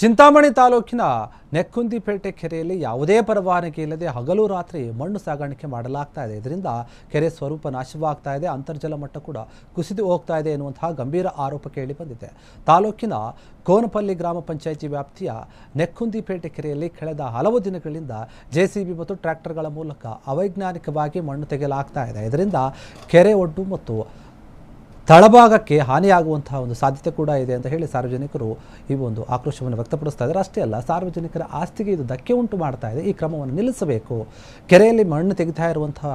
ಚಿಂತಾಮಣಿ ತಾಲೂಕಿನ ನೆಕ್ಕುಂದಿಪೇಟೆ ಕೆರೆಯಲ್ಲಿ ಯಾವುದೇ ಪರವಾನಗಿ ಇಲ್ಲದೆ ಹಗಲು ರಾತ್ರಿ ಮಣ್ಣು ಸಾಗಾಣಿಕೆ ಮಾಡಲಾಗ್ತಾ ಇದೆ. ಇದರಿಂದ ಕೆರೆ ಸ್ವರೂಪ ನಾಶವಾಗ್ತಾ ಇದೆ, ಅಂತರ್ಜಲ ಮಟ್ಟ ಕೂಡ ಕುಸಿದು ಹೋಗ್ತಾ ಇದೆ ಎನ್ನುವಂತಹ ಗಂಭೀರ ಆರೋಪ ಕೇಳಿ ಬಂದಿದೆ. ತಾಲೂಕಿನ ಕೋನಪಲ್ಲಿ ಗ್ರಾಮ ಪಂಚಾಯಿತಿ ವ್ಯಾಪ್ತಿಯ ನೆಕ್ಕುಂದಿಪೇಟೆ ಕೆರೆಯಲ್ಲಿ ಕಳೆದ ಹಲವು ದಿನಗಳಿಂದ ಜೆಸಿಬಿ ಮತ್ತು ಟ್ರ್ಯಾಕ್ಟರ್ಗಳ ಮೂಲಕ ಅವೈಜ್ಞಾನಿಕವಾಗಿ ಮಣ್ಣು ತೆಗೆಯಲಾಗ್ತಾ ಇದೆ. ಇದರಿಂದ ಕೆರೆ ಒಡ್ಡು ಮತ್ತು ತಳಭಾಗಕ್ಕೆ ಹಾನಿಯಾಗುವಂತಹ ಒಂದು ಸಾಧ್ಯತೆ ಕೂಡ ಇದೆ ಅಂತ ಹೇಳಿ ಸಾರ್ವಜನಿಕರು ಈ ಒಂದು ಆಕ್ರೋಶವನ್ನು ವ್ಯಕ್ತಪಡಿಸ್ತಾ ಇದ್ದಾರೆ. ಅಷ್ಟೇ ಅಲ್ಲ, ಸಾರ್ವಜನಿಕರ ಆಸ್ತಿಗೆ ಇದು ಧಕ್ಕೆ ಉಂಟು ಮಾಡ್ತಾ ಇದೆ. ಈ ಕ್ರಮವನ್ನು ನಿಲ್ಲಿಸಬೇಕು. ಕೆರೆಯಲ್ಲಿ ಮಣ್ಣು ತೆಗಿತಾ ಇರುವಂತಹ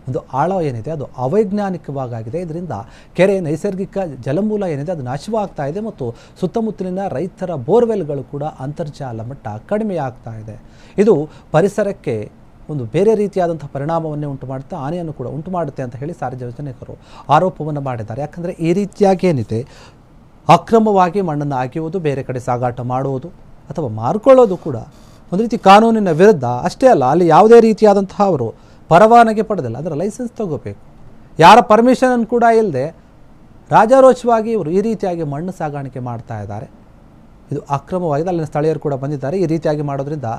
ಒಂದು ಆಳ ಏನಿದೆ ಅದು ಅವೈಜ್ಞಾನಿಕವಾಗಿದೆ. ಇದರಿಂದ ಕೆರೆ ನೈಸರ್ಗಿಕ ಜಲಮೂಲ ಏನಿದೆ ಅದು ನಾಶವಾಗ್ತಾ ಇದೆ ಮತ್ತು ಸುತ್ತಮುತ್ತಲಿನ ರೈತರ ಬೋರ್ವೆಲ್ಗಳು ಕೂಡ ಅಂತರ್ಜಲ ಮಟ್ಟ ಕಡಿಮೆಯಾಗ್ತಾ ಇದೆ. ಇದು ಪರಿಸರಕ್ಕೆ ಒಂದು ಬೇರೆ ರೀತಿಯಾದಂಥ ಪರಿಣಾಮವನ್ನೇ ಉಂಟು ಮಾಡುತ್ತೆ, ಹಾನಿಯನ್ನು ಕೂಡ ಉಂಟು ಮಾಡುತ್ತೆ ಅಂತ ಹೇಳಿ ಸಾರ್ವಜನಿಕರು ಆರೋಪವನ್ನು ಮಾಡಿದ್ದಾರೆ. ಯಾಕಂದರೆ ಈ ರೀತಿಯಾಗಿ ಏನಿದೆ ಅಕ್ರಮವಾಗಿ ಮಣ್ಣನ್ನು ಅಗೆಯುವುದು, ಬೇರೆ ಕಡೆ ಸಾಗಾಟ ಮಾಡುವುದು ಅಥವಾ ಮಾರ್ಕೊಳ್ಳೋದು ಕೂಡ ಒಂದು ರೀತಿ ಕಾನೂನಿನ ವಿರುದ್ಧ. ಅಷ್ಟೇ ಅಲ್ಲ, ಅಲ್ಲಿ ಯಾವುದೇ ರೀತಿಯಾದಂತಹ ಅವರು ಪರವಾನಗಿ ಪಡೆದಿಲ್ಲ, ಅದರ ಲೈಸೆನ್ಸ್ ತಗೋಬೇಕು. ಯಾರ ಪರ್ಮಿಷನ್ ಕೂಡ ಇಲ್ಲದೆ ರಾಜಾರೋಷವಾಗಿ ಇವರು ಈ ರೀತಿಯಾಗಿ ಮಣ್ಣು ಸಾಗಾಣಿಕೆ ಮಾಡ್ತಾ ಇದ್ದಾರೆ. ಇದು ಅಕ್ರಮವಾಗಿದೆ. ಅಲ್ಲಿನ ಸ್ಥಳೀಯರು ಕೂಡ ಬಂದಿದ್ದಾರೆ. ಈ ರೀತಿಯಾಗಿ ಮಾಡೋದ್ರಿಂದ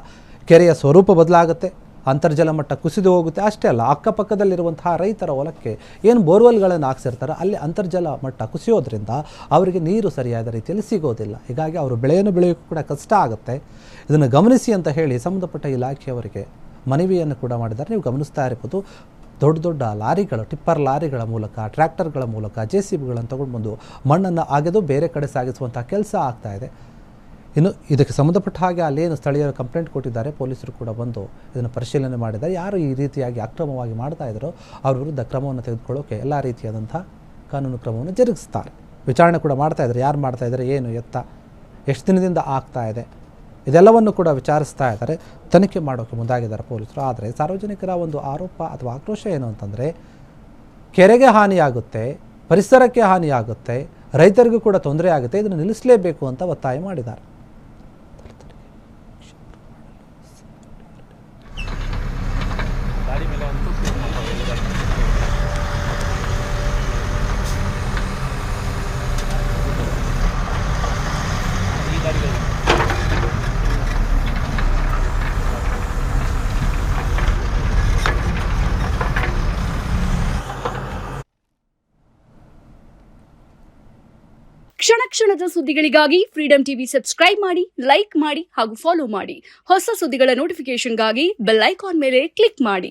ಕೆರೆಯ ಸ್ವರೂಪ ಬದಲಾಗುತ್ತೆ, ಅಂತರ್ಜಲ ಮಟ್ಟ ಕುಸಿದು ಹೋಗುತ್ತೆ. ಅಷ್ಟೇ ಅಲ್ಲ, ಅಕ್ಕಪಕ್ಕದಲ್ಲಿರುವಂತಹ ರೈತರ ಹೊಲಕ್ಕೆ ಏನು ಬೋರ್ವೆಲ್ಗಳನ್ನು ಹಾಕ್ಸಿರ್ತಾರೆ ಅಲ್ಲಿ ಅಂತರ್ಜಲ ಮಟ್ಟ ಕುಸಿಯೋದ್ರಿಂದ ಅವರಿಗೆ ನೀರು ಸರಿಯಾದ ರೀತಿಯಲ್ಲಿ ಸಿಗೋದಿಲ್ಲ. ಹೀಗಾಗಿ ಅವರು ಬೆಳೆಯನ್ನು ಬೆಳೆಯೋಕ್ಕೂ ಕೂಡ ಕಷ್ಟ ಆಗುತ್ತೆ. ಇದನ್ನು ಗಮನಿಸಿ ಅಂತ ಹೇಳಿ ಸಂಬಂಧಪಟ್ಟ ಇಲಾಖೆಯವರಿಗೆ ಮನವಿಯನ್ನು ಕೂಡ ಮಾಡಿದ್ದಾರೆ. ನೀವು ಗಮನಿಸ್ತಾ ಇರ್ಬೋದು, ದೊಡ್ಡ ದೊಡ್ಡ ಲಾರಿಗಳು, ಟಿಪ್ಪರ್ ಲಾರಿಗಳ ಮೂಲಕ, ಟ್ರ್ಯಾಕ್ಟರ್ಗಳ ಮೂಲಕ, ಜೆಸಿಬಿಗಳನ್ನು ತಗೊಂಡು ಬಂದು ಮಣ್ಣನ್ನು ಅಗೆದು ಬೇರೆ ಕಡೆ ಸಾಗಿಸುವಂಥ ಕೆಲಸ ಆಗ್ತಾ ಇದೆ. ಇನ್ನು ಇದಕ್ಕೆ ಸಂಬಂಧಪಟ್ಟ ಹಾಗೆ ಅಲ್ಲೇನು ಸ್ಥಳೀಯರು ಕಂಪ್ಲೇಂಟ್ ಕೊಟ್ಟಿದ್ದಾರೆ, ಪೊಲೀಸರು ಕೂಡ ಬಂದು ಇದನ್ನು ಪರಿಶೀಲನೆ ಮಾಡಿದ್ದಾರೆ. ಯಾರು ಈ ರೀತಿಯಾಗಿ ಅಕ್ರಮವಾಗಿ ಮಾಡ್ತಾ ಇದ್ದಾರೋ ಅವ್ರ ವಿರುದ್ಧ ಕ್ರಮವನ್ನು ತೆಗೆದುಕೊಳ್ಳೋಕೆ ಎಲ್ಲ ರೀತಿಯಾದಂಥ ಕಾನೂನು ಕ್ರಮವನ್ನು ಜರುಗಿಸ್ತಾರೆ. ವಿಚಾರಣೆ ಕೂಡ ಮಾಡ್ತಾ ಇದ್ದಾರೆ. ಯಾರು ಮಾಡ್ತಾ ಇದ್ದಾರೆ, ಏನು ಎತ್ತ, ಎಷ್ಟು ದಿನದಿಂದ ಆಗ್ತಾ ಇದೆ, ಇದೆಲ್ಲವನ್ನು ಕೂಡ ವಿಚಾರಿಸ್ತಾ ಇದ್ದಾರೆ. ತನಿಖೆ ಮಾಡೋಕ್ಕೆ ಮುಂದಾಗಿದ್ದಾರೆ ಪೊಲೀಸರು. ಆದರೆ ಸಾರ್ವಜನಿಕರ ಒಂದು ಆರೋಪ ಅಥವಾ ಆಕ್ರೋಶ ಏನು ಅಂತಂದರೆ, ಕೆರೆಗೆ ಹಾನಿಯಾಗುತ್ತೆ, ಪರಿಸರಕ್ಕೆ ಹಾನಿಯಾಗುತ್ತೆ, ರೈತರಿಗೂ ಕೂಡ ತೊಂದರೆ ಆಗುತ್ತೆ, ಇದನ್ನು ನಿಲ್ಲಿಸಲೇಬೇಕು ಅಂತ ಒತ್ತಾಯ ಮಾಡಿದ್ದಾರೆ. ಕ್ಷಣ ಕ್ಷಣದ ಸುದ್ದಿಗಳಿಗಾಗಿ ಫ್ರೀಡಂ ಟಿವಿ ಸಬ್ಸ್ಕ್ರೈಬ್ ಮಾಡಿ, ಲೈಕ್ ಮಾಡಿ ಹಾಗೂ ಫಾಲೋ ಮಾಡಿ. ಹೊಸ ಸುದ್ದಿಗಳ ನೋಟಿಫಿಕೇಶನ್ಗಾಗಿ ಬೆಲ್ ಐಕಾನ್ ಮೇಲೆ ಕ್ಲಿಕ್ ಮಾಡಿ.